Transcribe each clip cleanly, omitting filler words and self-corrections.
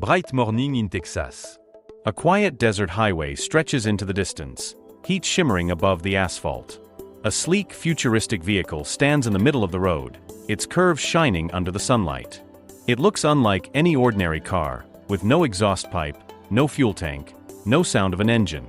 Bright morning in Texas. A quiet desert highway stretches into the distance, heat shimmering above the asphalt. A sleek, futuristic vehicle stands in the middle of the road, its curves shining under the sunlight. It looks unlike any ordinary car, with no exhaust pipe, no fuel tank, no sound of an engine.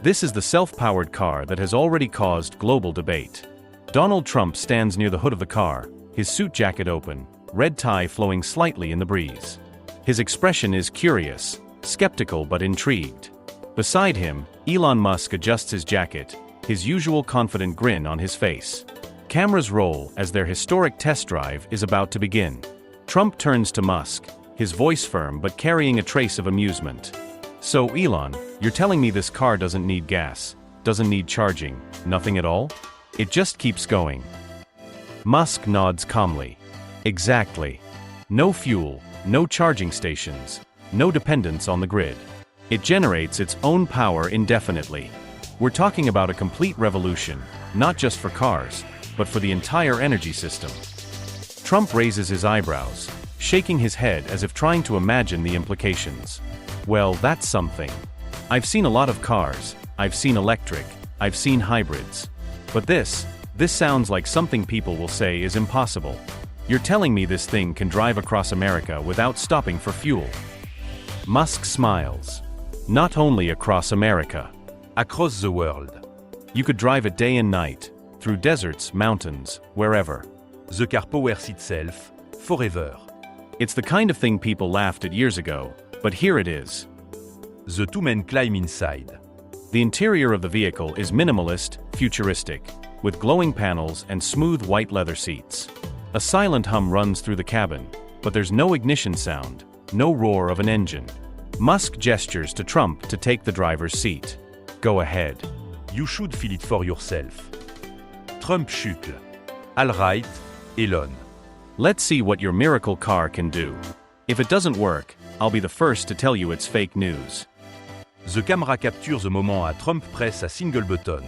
This is the self-powered car that has already caused global debate. Donald Trump stands near the hood of the car, his suit jacket open, red tie flowing slightly in the breeze. His expression is curious, skeptical but intrigued. Beside him, Elon Musk adjusts his jacket, his usual confident grin on his face. Cameras roll as their historic test drive is about to begin. Trump turns to Musk, his voice firm but carrying a trace of amusement. "So Elon, you're telling me this car doesn't need gas, doesn't need charging, nothing at all? It just keeps going?" Musk nods calmly. "Exactly. No fuel, no charging stations, no dependence on the grid. It generates its own power indefinitely. We're talking about a complete revolution, not just for cars, but for the entire energy system." Trump raises his eyebrows, shaking his head as if trying to imagine the implications. "Well, that's something. I've seen a lot of cars, I've seen electric, I've seen hybrids. But this sounds like something people will say is impossible. You're telling me this thing can drive across America without stopping for fuel?" Musk smiles. "Not only across America. Across the world. You could drive it day and night, through deserts, mountains, wherever. The car powers itself, forever. It's the kind of thing people laughed at years ago, but here it is." The two men climb inside. The interior of the vehicle is minimalist, futuristic, with glowing panels and smooth white leather seats. A silent hum runs through the cabin, but there's no ignition sound, no roar of an engine. Musk gestures to Trump to take the driver's seat. "Go ahead." You should feel it for yourself. Trump chuckle. All right, Elon. "Let's see what your miracle car can do. If it doesn't work, I'll be the first to tell you it's fake news." The camera captures the moment à Trump press a single button.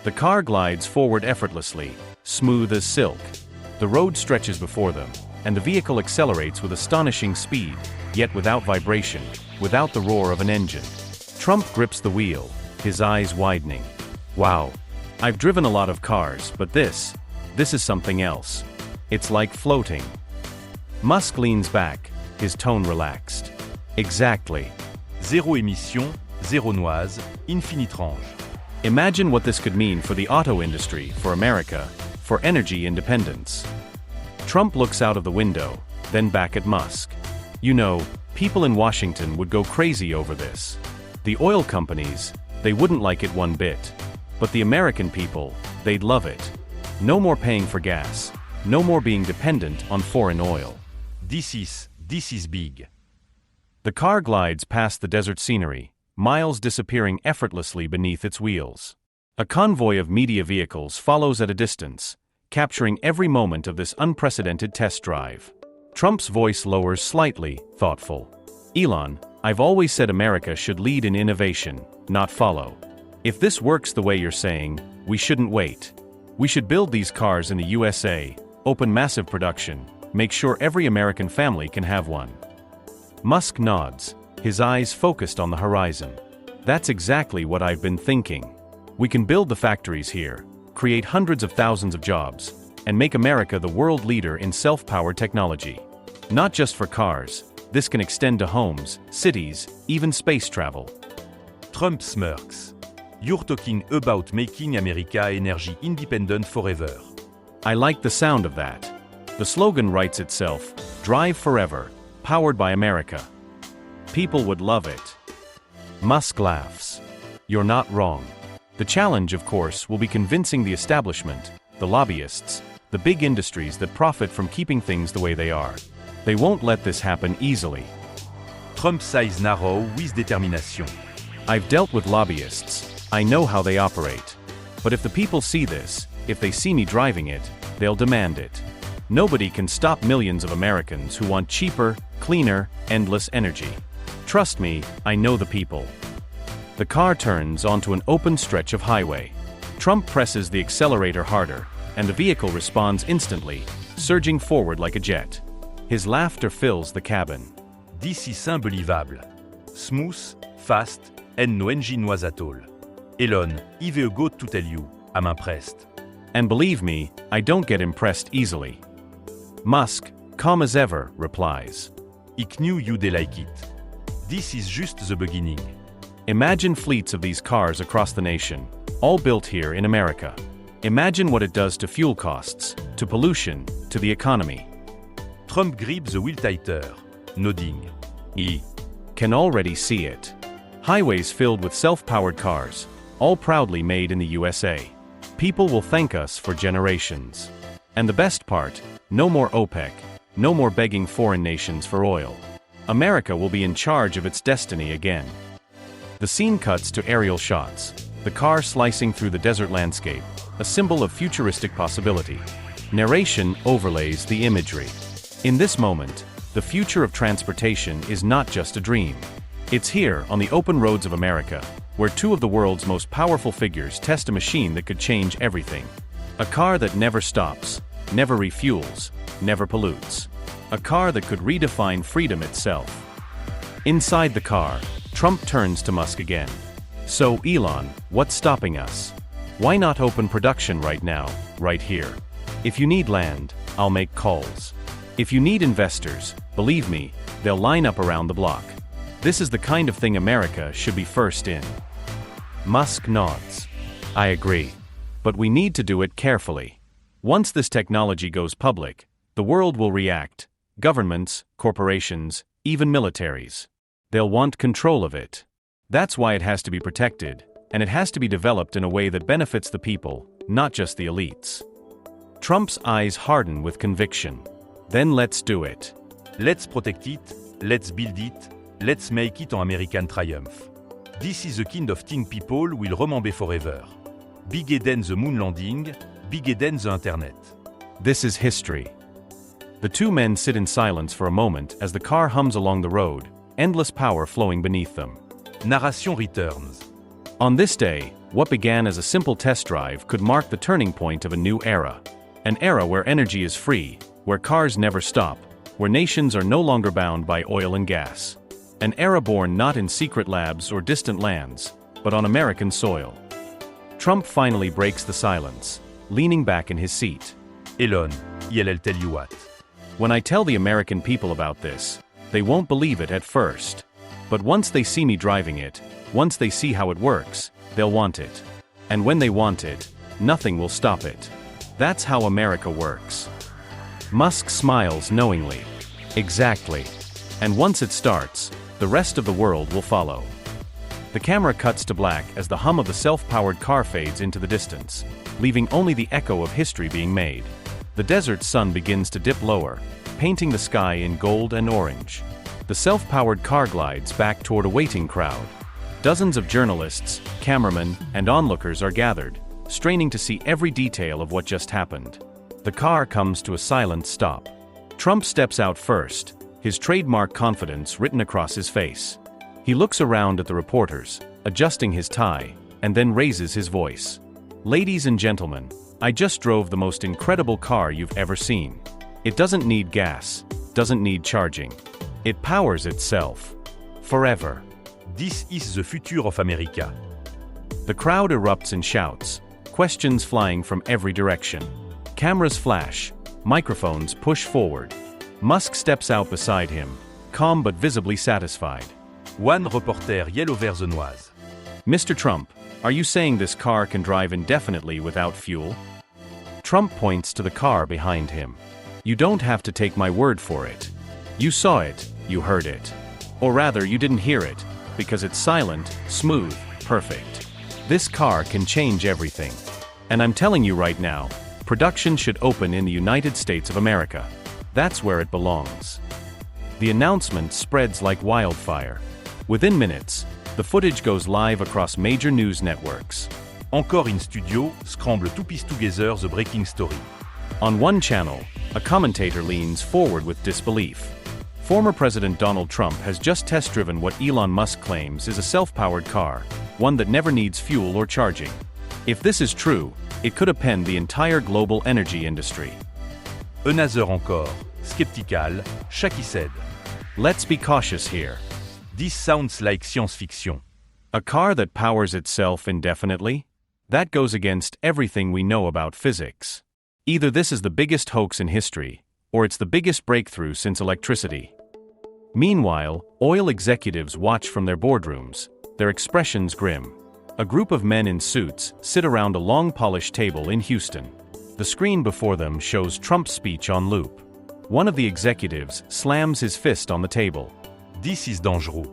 The car glides forward effortlessly, smooth as silk. The road stretches before them, and the vehicle accelerates with astonishing speed, yet without vibration, without the roar of an engine. Trump grips the wheel, his eyes widening. "Wow. I've driven a lot of cars, but this is something else. It's like floating." Musk leans back, his tone relaxed. "Exactly. Zéro émission, zéro noise, infinite range. Imagine what this could mean for the auto industry, for America, for energy independence." Trump looks out of the window, then back at Musk. "You know, people in Washington would go crazy over this. The oil companies, they wouldn't like it one bit. But the American people, they'd love it. No more paying for gas, no more being dependent on foreign oil." This is big. The car glides past the desert scenery, miles disappearing effortlessly beneath its wheels. A convoy of media vehicles follows at a distance, capturing every moment of this unprecedented test drive. Trump's voice lowers slightly, thoughtful. "Elon, I've always said America should lead in innovation, not follow. If this works the way you're saying, we shouldn't wait. We should build these cars in the USA, open massive production, make sure every American family can have one." Musk nods, his eyes focused on the horizon. "That's exactly what I've been thinking. We can build the factories here, create hundreds of thousands of jobs, and make America the world leader in self-powered technology. Not just for cars, this can extend to homes, cities, even space travel." Trump smirks. You're talking about making America energy independent forever. I like the sound of that. The slogan writes itself, "Drive forever, powered by America." People would love it. Musk laughs. "You're not wrong. The challenge, of course, will be convincing the establishment, the lobbyists, the big industries that profit from keeping things the way they are. They won't let this happen easily." Trump's eyes narrow with determination. "I've dealt with lobbyists. I know how they operate. But if the people see this, if they see me driving it, they'll demand it. Nobody can stop millions of Americans who want cheaper, cleaner, endless energy. Trust me, I know the people." The car turns onto an open stretch of highway. Trump presses the accelerator harder, and the vehicle responds instantly, surging forward like a jet. His laughter fills the cabin. This is unbelievable. Smooth, fast, and no engine noise at all. Elon, I've got to tell you, I'm impressed. And believe me, I don't get impressed easily. Musk, calm as ever, replies. I knew you'd like it. This is just the beginning. Imagine fleets of these cars across the nation, all built here in America. Imagine what it does to fuel costs, to pollution, to the economy. Trump grips the wheel tighter, nodding. He can already see it. Highways filled with self-powered cars, all proudly made in the USA. People will thank us for generations. And the best part, no more OPEC, no more begging foreign nations for oil. America will be in charge of its destiny again. The scene cuts to aerial shots, the car slicing through the desert landscape, a symbol of futuristic possibility. Narration overlays the imagery. In this moment, the future of transportation is not just a dream. It's here, on the open roads of America, where two of the world's most powerful figures test a machine that could change everything. A car that never stops, never refuels, never pollutes. A car that could redefine freedom itself. Inside the car, Trump turns to Musk again. So, Elon, what's stopping us? Why not open production right now, right here? If you need land, I'll make calls. If you need investors, believe me, they'll line up around the block. This is the kind of thing America should be first in. Musk nods. I agree. But we need to do it carefully. Once this technology goes public, the world will react. Governments, corporations, even militaries. They'll want control of it. That's why it has to be protected, and it has to be developed in a way that benefits the people, not just the elites. Trump's eyes harden with conviction. Then let's do it. Let's protect it, let's build it, let's make it an American triumph. This is the kind of thing people will remember forever. Bigger than the moon landing, bigger than the internet. This is history. The two men sit in silence for a moment as the car hums along the road, endless power flowing beneath them. Narration returns. On this day, what began as a simple test drive could mark the turning point of a new era. An era where energy is free, where cars never stop, where nations are no longer bound by oil and gas. An era born not in secret labs or distant lands, but on American soil. Trump finally breaks the silence, leaning back in his seat. Elon, I'll tell you what. When I tell the American people about this, they won't believe it at first. But once they see me driving it, once they see how it works, they'll want it. And when they want it, nothing will stop it. That's how America works. Musk smiles knowingly. Exactly. And once it starts, the rest of the world will follow. The camera cuts to black as the hum of the self-powered car fades into the distance, leaving only the echo of history being made. The desert sun begins to dip lower, painting the sky in gold and orange. The self-powered car glides back toward a waiting crowd. Dozens of journalists, cameramen, and onlookers are gathered, straining to see every detail of what just happened. The car comes to a silent stop. Trump steps out first, his trademark confidence written across his face. He looks around at the reporters, adjusting his tie, and then raises his voice. Ladies and gentlemen, I just drove the most incredible car you've ever seen. It doesn't need gas, doesn't need charging. It powers itself. Forever. This is the future of America. The crowd erupts in shouts, questions flying from every direction. Cameras flash, microphones push forward. Musk steps out beside him, calm but visibly satisfied. One reporter yells over the noise. Mr. Trump, are you saying this car can drive indefinitely without fuel? Trump points to the car behind him. You don't have to take my word for it. You saw it, you heard it. Or rather, you didn't hear it, because it's silent, smooth, perfect. This car can change everything. And I'm telling you right now, production should open in the United States of America. That's where it belongs. The announcement spreads like wildfire. Within minutes, the footage goes live across major news networks. Encore in studio, scramble to piece together the breaking story. On one channel, a commentator leans forward with disbelief. Former President Donald Trump has just test-driven what Elon Musk claims is a self-powered car, one that never needs fuel or charging. If this is true, it could upend the entire global energy industry. Another encore, skeptical, shaky said. Let's be cautious here. This sounds like science fiction. A car that powers itself indefinitely? That goes against everything we know about physics. Either this is the biggest hoax in history, or it's the biggest breakthrough since electricity. Meanwhile, oil executives watch from their boardrooms, their expressions grim. A group of men in suits sit around a long polished table in Houston. The screen before them shows Trump's speech on loop. One of the executives slams his fist on the table. This is dangereux.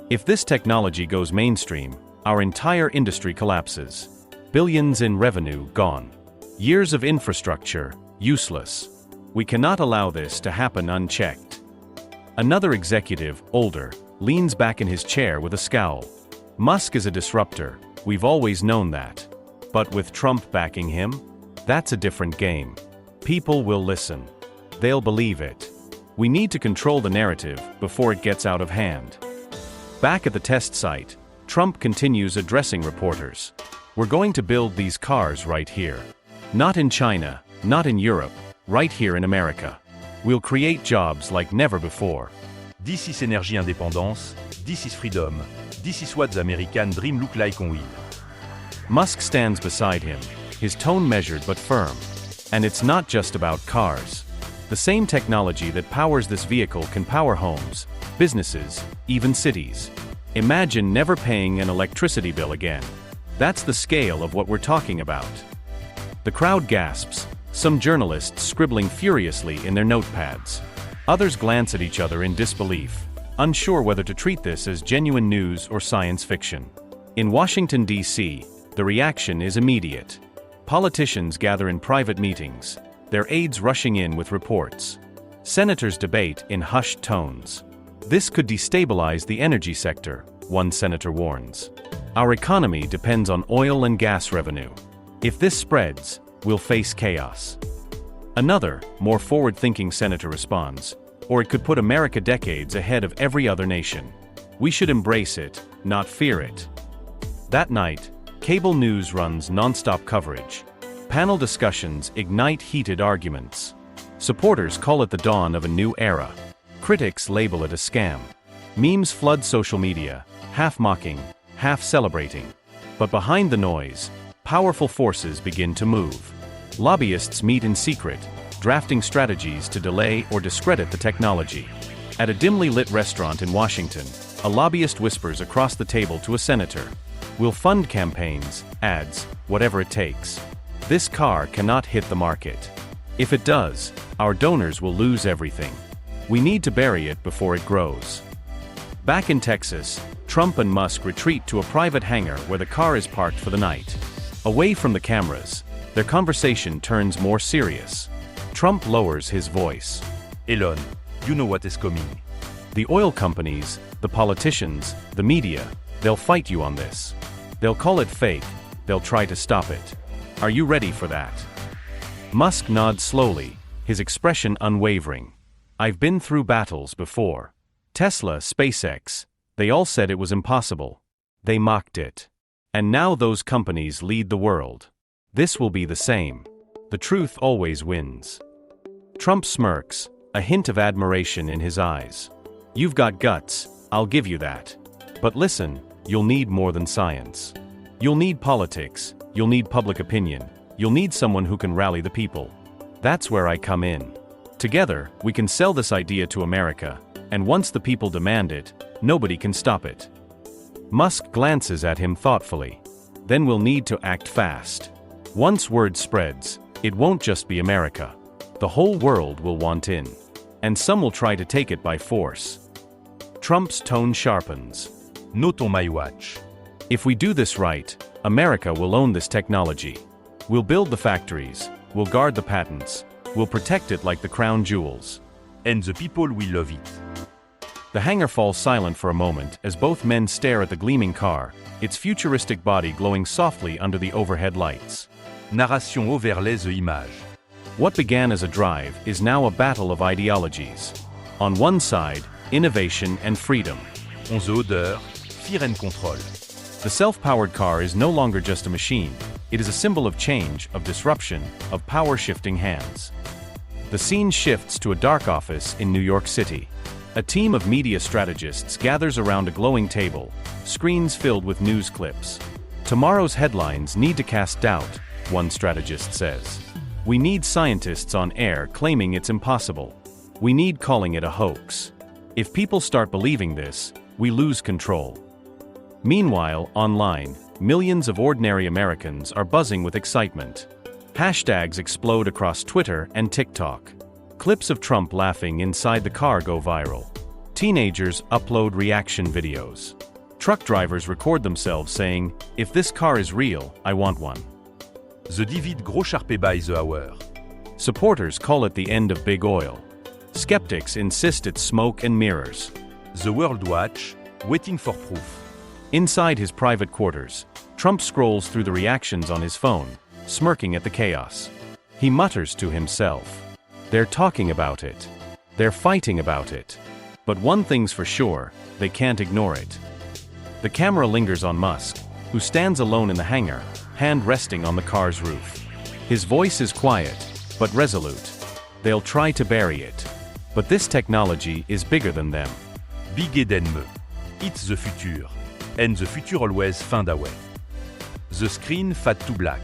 If this technology goes mainstream, our entire industry collapses. Billions in revenue gone. Years of infrastructure useless. We cannot allow this to happen unchecked. Another executive, older, leans back in his chair with a scowl. Musk is a disruptor, we've always known that. But with Trump backing him? That's a different game. People will listen. They'll believe it. We need to control the narrative before it gets out of hand. Back at the test site, Trump continues addressing reporters. We're going to build these cars right here. Not in China, not in Europe, right here in America. We'll create jobs like never before. This is energy independence, this is freedom, this is what the American dream look like on wheel. Musk stands beside him, his tone measured but firm. And it's not just about cars. The same technology that powers this vehicle can power homes, businesses, even cities. Imagine never paying an electricity bill again. That's the scale of what we're talking about. The crowd gasps, some journalists scribbling furiously in their notepads. Others glance at each other in disbelief, unsure whether to treat this as genuine news or science fiction. In Washington, D.C., the reaction is immediate. Politicians gather in private meetings, their aides rushing in with reports. Senators debate in hushed tones. This could destabilize the energy sector, one senator warns. Our economy depends on oil and gas revenue. If this spreads, we'll face chaos. Another, more forward-thinking senator responds, or it could put America decades ahead of every other nation. We should embrace it, not fear it. That night, cable news runs non-stop coverage. Panel discussions ignite heated arguments. Supporters call it the dawn of a new era. Critics label it a scam. Memes flood social media, half mocking, half celebrating. But behind the noise, powerful forces begin to move. Lobbyists meet in secret, drafting strategies to delay or discredit the technology. At a dimly lit restaurant in Washington, a lobbyist whispers across the table to a senator, "We'll fund campaigns, ads, whatever it takes. This car cannot hit the market. If it does, our donors will lose everything. We need to bury it before it grows." Back in Texas, Trump and Musk retreat to a private hangar where the car is parked for the night. Away from the cameras, their conversation turns more serious. Trump lowers his voice. Elon, you know what is coming. The oil companies, the politicians, the media, they'll fight you on this. They'll call it fake, they'll try to stop it. Are you ready for that? Musk nods slowly, his expression unwavering. I've been through battles before. Tesla, SpaceX, they all said it was impossible. They mocked it. And now those companies lead the world. This will be the same. The truth always wins. Trump smirks, a hint of admiration in his eyes. You've got guts, I'll give you that. But listen, you'll need more than science. You'll need politics, you'll need public opinion, you'll need someone who can rally the people. That's where I come in. Together, we can sell this idea to America, and once the people demand it, nobody can stop it. Musk glances at him thoughtfully. Then we'll need to act fast. Once word spreads, it won't just be America. The whole world will want in. And some will try to take it by force. Trump's tone sharpens. Not on my watch. If we do this right, America will own this technology. We'll build the factories, we'll guard the patents, we'll protect it like the crown jewels. And the people will love it. The hangar falls silent for a moment as both men stare at the gleaming car, its futuristic body glowing softly under the overhead lights. Narration overlays the image. What began as a drive is now a battle of ideologies. On one side, innovation and freedom. On the other, fear and control. The self-powered car is no longer just a machine. It is a symbol of change, of disruption, of power shifting hands. The scene shifts to a dark office in New York City. A team of media strategists gathers around a glowing table, screens filled with news clips. Tomorrow's headlines need to cast doubt, one strategist says. We need scientists on air claiming it's impossible. We need calling it a hoax. If people start believing this, we lose control. Meanwhile, online, millions of ordinary Americans are buzzing with excitement. Hashtags explode across Twitter and TikTok. Clips of Trump laughing inside the car go viral. Teenagers upload reaction videos. Truck drivers record themselves saying, "If this car is real, I want one." The David gros sharpé by the hour. Supporters call it the end of big oil. Skeptics insist it's smoke and mirrors. The World Watch, waiting for proof. Inside his private quarters, Trump scrolls through the reactions on his phone, smirking at the chaos. He mutters to himself. They're talking about it. They're fighting about it. But one thing's for sure, they can't ignore it. The camera lingers on Musk, who stands alone in the hangar, hand resting on the car's roof. His voice is quiet, but resolute. They'll try to bury it. But this technology is bigger than them. Big than me. It's the future. And the future always find a way. The screen fade to black.